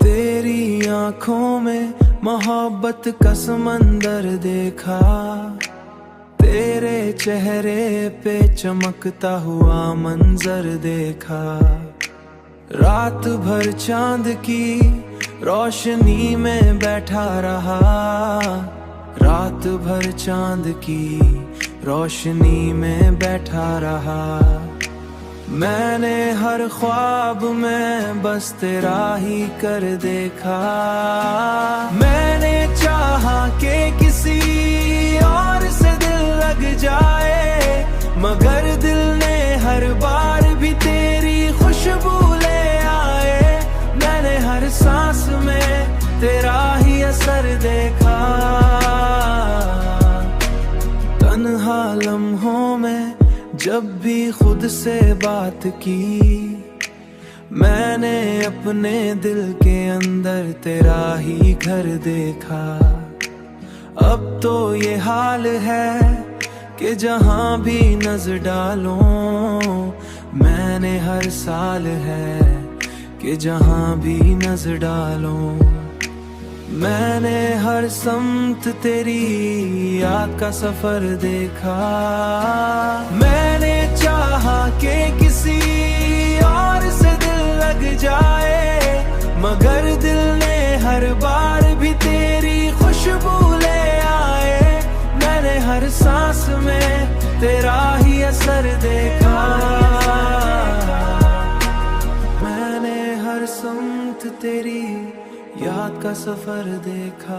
तेरी आंखों में मोहब्बत का समंदर देखा, तेरे चेहरे पे चमकता हुआ मंजर देखा। रात भर चांद की रोशनी में बैठा रहा, रात भर चांद की रोशनी में बैठा रहा। मैंने हर ख्वाब में बस तेरा ही कर देखा। मैंने चाहा कि किसी और से दिल लग जाए, मगर दिल ने हर बार भी तेरी खुशबू ले आए। मैंने हर सांस में तेरा ही असर देखा। तन्हा लम्हों में जब भी खुद से बात की, मैंने अपने दिल के अंदर तेरा ही घर देखा। अब तो ये हाल है कि जहां भी नजर डालूं, मैंने हर साल है कि जहां भी नजर डालूं। मैंने हर समत तेरी याद का सफर देखा। मैंने चाहा कि किसी और से दिल लग जाए, मगर दिल ने हर बार भी तेरी खुशबू ले आए। मैंने हर सांस में तेरा ही असर देखा। मैंने हर समत तेरी याद का सफर देखा।